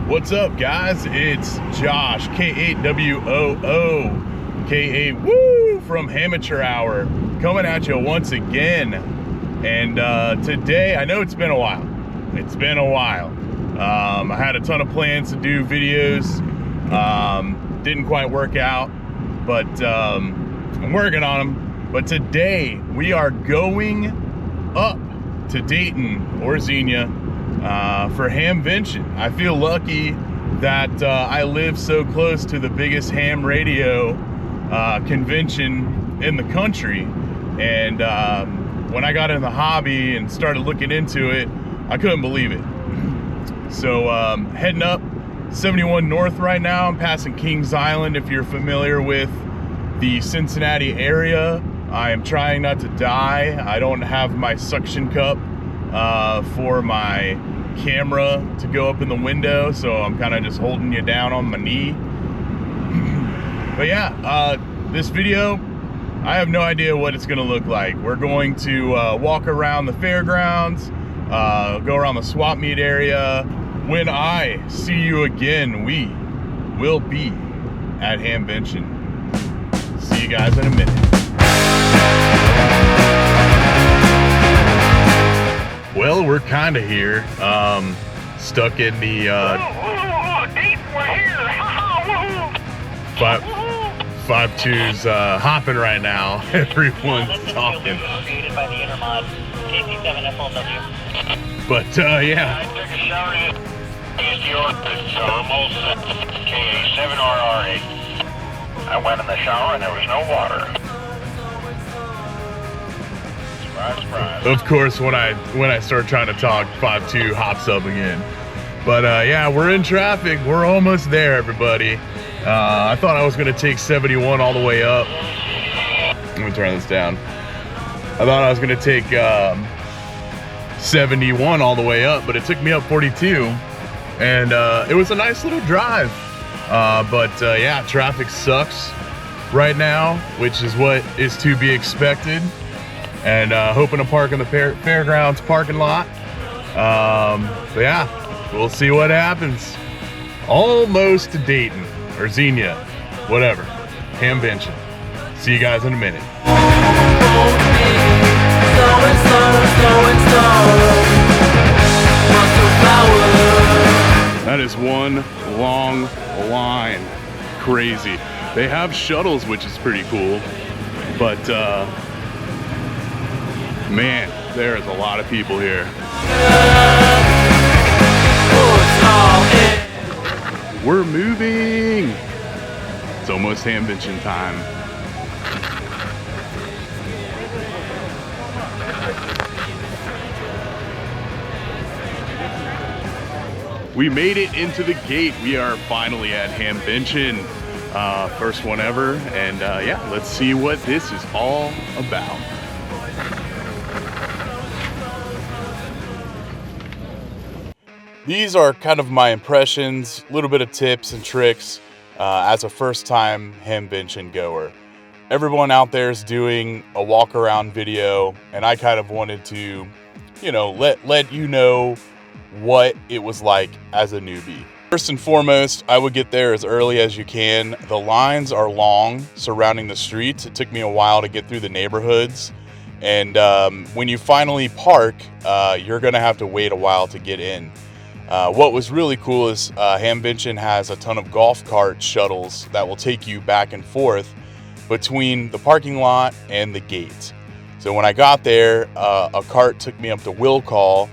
What's up, guys? It's Josh, K8WOO, K8 Woo from Amateur Hour, coming at you once again. And today, I know it's been a while. I had a ton of plans to do videos. Didn't quite work out, but I'm working on them. But today, we are going up to Dayton or Xenia for Hamvention. I feel lucky that I live so close to the biggest ham radio convention in the country. And when I got in the hobby and started looking into it, I couldn't believe it. So heading up 71 North right now. I'm passing Kings Island. If you're familiar with the Cincinnati area, I am trying not to die. I don't have my suction cup for my camera to go up in the window, so I'm kind of just holding you down on my knee. But yeah, this video, I have no idea what it's gonna look like. We're going to walk around the fairgrounds, go around the swap meet area. When I see you again, we will be at Hamvention. See you guys in a minute. Well, we're kind of here, stuck in the we're here. 5.2's hopping right now. Everyone's talking. But yeah. I took a shower in K7RR8. I went in the shower and there was no water. Surprise, surprise. Of course, when I start trying to talk, 5.2 hops up again. But yeah, we're in traffic. We're almost there, everybody. I thought I was gonna take 71 all the way up. Let me turn this down. I thought I was gonna take 71 all the way up, but it took me up 42. And it was a nice little drive. But yeah, traffic sucks right now, which is what is to be expected. And hoping to park in the fairgrounds parking lot. But yeah, we'll see what happens. Almost to Dayton or Xenia, whatever. Hamvention. See you guys in a minute. That is one long line. Crazy. They have shuttles, which is pretty cool, but man, there is a lot of people here. We're moving. It's almost Hamvention time. We made it into the gate. We are finally at Hamvention. First one ever. And yeah, let's see what this is all about. These are kind of my impressions, a little bit of tips and tricks as a first-time Hamvention goer. Everyone out there is doing a walk-around video, and I kind of wanted to, you know, let you know what it was like as a newbie. First and foremost, I would get there as early as you can. The lines are long surrounding the streets. It took me a while to get through the neighborhoods. And when you finally park, you're gonna have to wait a while to get in. What was really cool is Hamvention has a ton of golf cart shuttles that will take you back and forth between the parking lot and the gate. So when I got there, a cart took me up to Will Call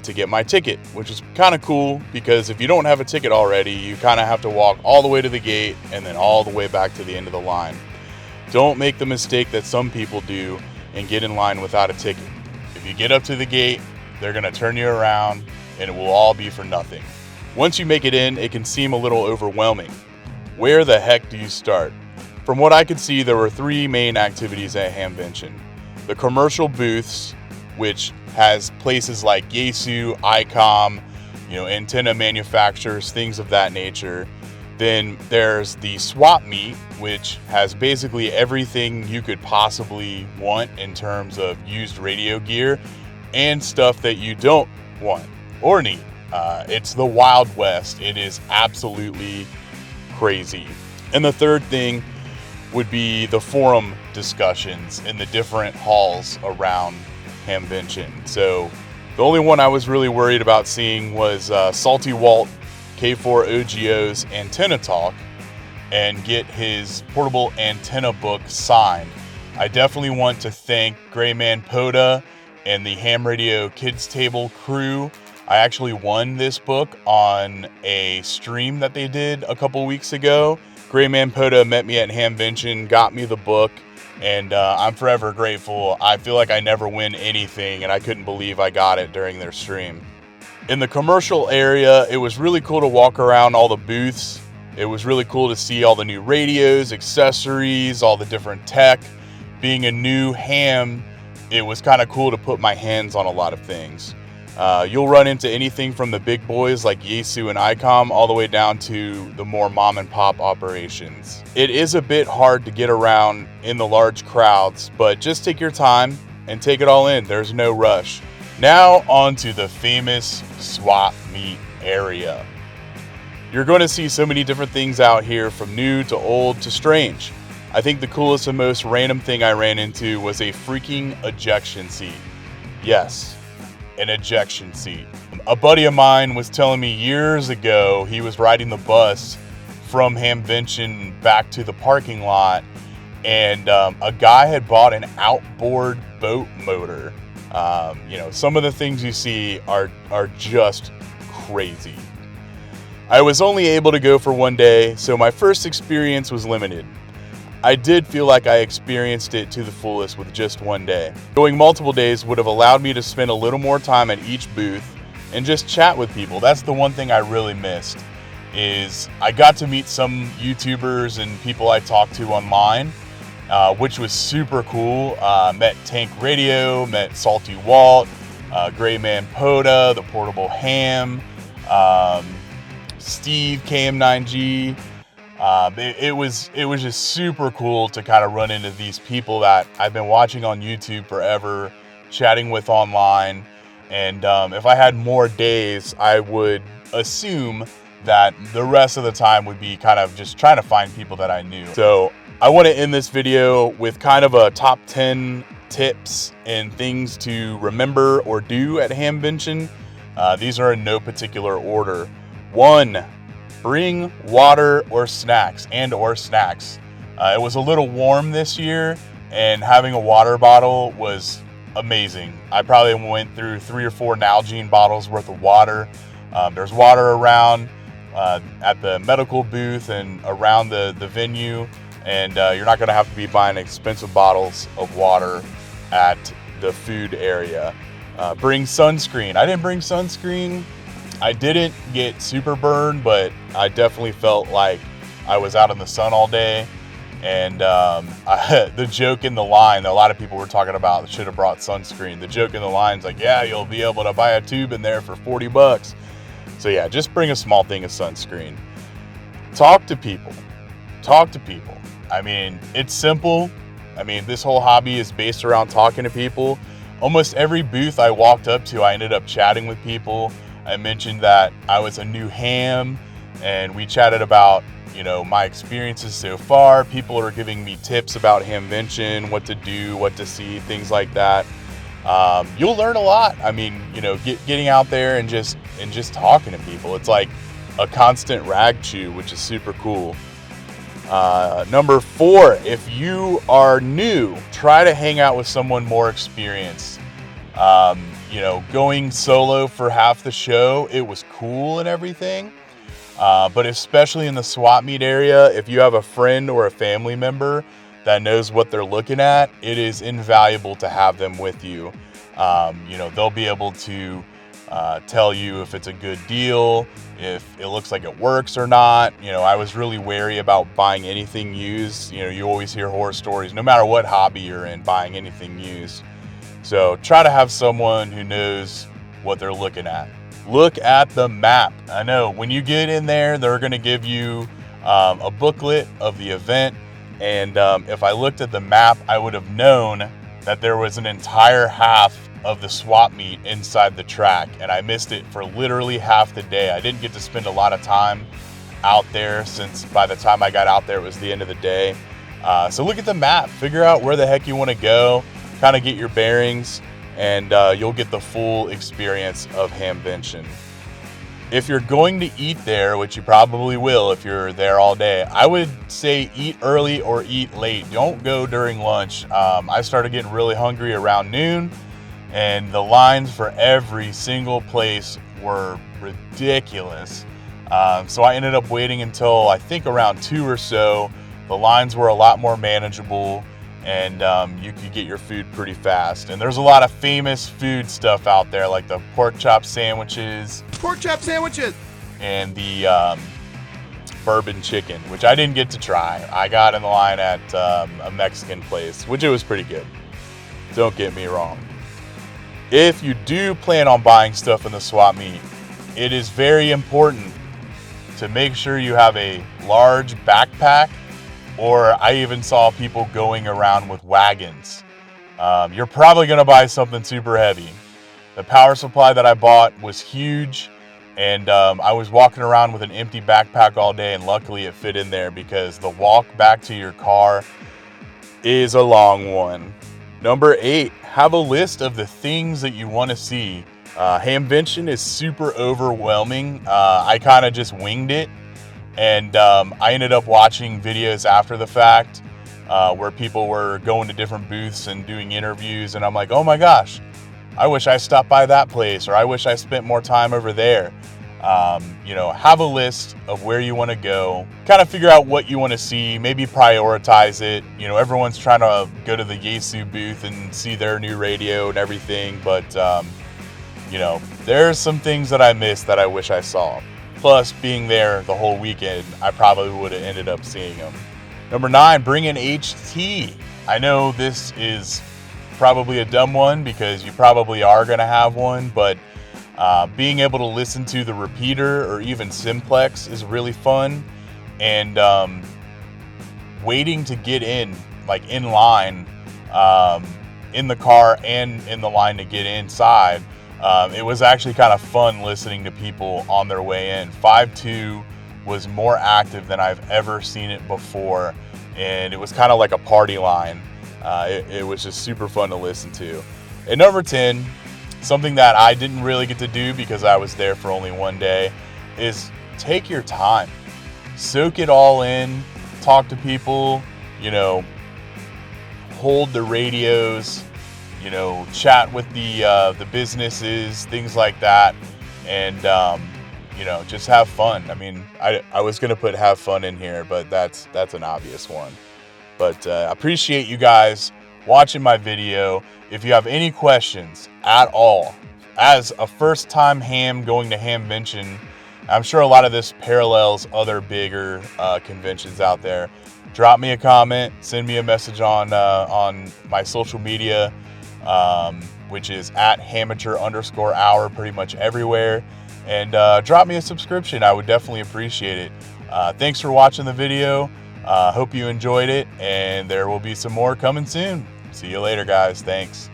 to get my ticket, which is kind of cool because if you don't have a ticket already, you kind of have to walk all the way to the gate and then all the way back to the end of the line. Don't make the mistake that some people do and get in line without a ticket. If you get up to the gate, they're gonna turn you around and it will all be for nothing. Once you make it in, it can seem a little overwhelming. Where the heck do you start? From what I could see, there were three main activities at Hamvention. The commercial booths, which has places like Yaesu, ICOM, antenna manufacturers, things of that nature. Then there's the swap meet, which has basically everything you could possibly want in terms of used radio gear and stuff that you don't want or need. It's the Wild West. It is absolutely crazy. And the third thing would be the forum discussions in the different halls around Hamvention. So the only one I was really worried about seeing was Salty Walt K4 OGO's Antenna Talk and get his portable antenna book signed. I definitely want to thank Grayman Poda and the Ham Radio Kids Table crew. I actually won this book on a stream that they did a couple weeks ago. Grayman Poda met me at Hamvention, got me the book, and I'm forever grateful. I feel like I never win anything, and I couldn't believe I got it during their stream. In the commercial area, it was really cool to walk around all the booths. It was really cool to see all the new radios, accessories, all the different tech. Being a new ham, it was kind of cool to put my hands on a lot of things. You'll run into anything from the big boys like Yaesu and ICOM all the way down to the more mom and pop operations. It is a bit hard to get around in the large crowds, but just take your time and take it all in. There's no rush. Now on to the famous swap meet area. You're going to see so many different things out here, from new to old to strange. I think the coolest and most random thing I ran into was a freaking ejection seat. Yes, an ejection seat. A buddy of mine was telling me years ago he was riding the bus from Hamvention back to the parking lot, and a guy had bought an outboard boat motor. Some of the things you see are just crazy. I was only able to go for one day, so my first experience was limited. I did feel like I experienced it to the fullest with just one day. Going multiple days would have allowed me to spend a little more time at each booth and just chat with people. That's the one thing I really missed, is I got to meet some YouTubers and people I talked to online, which was super cool. Met Tank Radio, met Salty Walt, Grayman Poda, the Portable Ham, Steve KM9G. It was just super cool to kind of run into these people that I've been watching on YouTube forever, chatting with online. And if I had more days, I would assume that the rest of the time would be kind of just trying to find people that I knew. So I want to end this video with kind of a top 10 tips and things to remember or do at Hamvention. These are in no particular order. 1, bring water or snacks. It was a little warm this year, and having a water bottle was amazing. I probably went through 3 or 4 Nalgene bottles worth of water. There's water around at the medical booth and around the venue, and you're not going to have to be buying expensive bottles of water at the food area. Bring sunscreen. I didn't bring sunscreen. I didn't get super burned, but I definitely felt like I was out in the sun all day. And the joke in the line, a lot of people were talking about should have brought sunscreen. The joke in the line is like, yeah, you'll be able to buy a tube in there for $40. So yeah, just bring a small thing of sunscreen. Talk to people. I mean, it's simple. I mean, this whole hobby is based around talking to people. Almost every booth I walked up to, I ended up chatting with people. I mentioned that I was a new ham, and we chatted about, my experiences so far. People are giving me tips about Hamvention, what to do, what to see, things like that. You'll learn a lot. I mean, getting out there and just talking to people. It's like a constant rag chew, which is super cool. Number 4, if you are new, try to hang out with someone more experienced. Going solo for half the show, it was cool and everything. But especially in the swap meet area, if you have a friend or a family member that knows what they're looking at, it is invaluable to have them with you. They'll be able to tell you if it's a good deal, if it looks like it works or not. I was really wary about buying anything used. You always hear horror stories, no matter what hobby you're in, buying anything used. So try to have someone who knows what they're looking at. Look at the map. I know when you get in there, they're going to give you a booklet of the event. And if I looked at the map, I would have known that there was an entire half of the swap meet inside the track, and I missed it for literally half the day. I didn't get to spend a lot of time out there, since by the time I got out there it was the end of the day. So look at the map, figure out where the heck you want to go, kind of get your bearings, and you'll get the full experience of Hamvention. If you're going to eat there, which you probably will if you're there all day, I would say eat early or eat late. Don't go during lunch. I started getting really hungry around noon, and the lines for every single place were ridiculous. So I ended up waiting until I think around 2 or so. The lines were a lot more manageable, and you could get your food pretty fast. And there's a lot of famous food stuff out there, like the pork chop sandwiches. And the bourbon chicken, which I didn't get to try. I got in the line at a Mexican place, which it was pretty good. Don't get me wrong. If you do plan on buying stuff in the swap meet, it is very important to make sure you have a large backpack, or I even saw people going around with wagons. You're probably going to buy something super heavy. The power supply that I bought was huge, and I was walking around with an empty backpack all day, and luckily it fit in there, because the walk back to your car is a long one. Number 8, have a list of the things that you want to see. Hamvention is super overwhelming. I kind of just winged it, and I ended up watching videos after the fact where people were going to different booths and doing interviews, and I'm like, oh my gosh, I wish I stopped by that place, or I wish I spent more time over there. Have a list of where you want to go, kind of figure out what you want to see, maybe prioritize it. Everyone's trying to go to the Yaesu booth and see their new radio and everything, but there's some things that I missed that I wish I saw. Plus, being there the whole weekend, I probably would have ended up seeing them. Number 9, bring an HT. I know this is probably a dumb one, because you probably are going to have one, but being able to listen to the repeater or even simplex is really fun. And waiting to get in line in the car and in the line to get inside, it was actually kind of fun listening to people on their way in. 5.2 was more active than I've ever seen it before, and it was kind of like a party line. It was just super fun to listen to. And number 10, something that I didn't really get to do because I was there for only one day, is take your time. Soak it all in, talk to people, hold the radios, chat with the businesses, things like that, and just have fun. I mean, I was gonna put have fun in here, but that's an obvious one. But I appreciate you guys watching my video. If you have any questions at all, as a first-time ham going to Hamvention, I'm sure a lot of this parallels other bigger conventions out there. Drop me a comment, send me a message on my social media, which is at Hamvention_hour pretty much everywhere. And drop me a subscription. I would definitely appreciate it. Thanks for watching the video. Hope you enjoyed it, and there will be some more coming soon. See you later, guys. Thanks.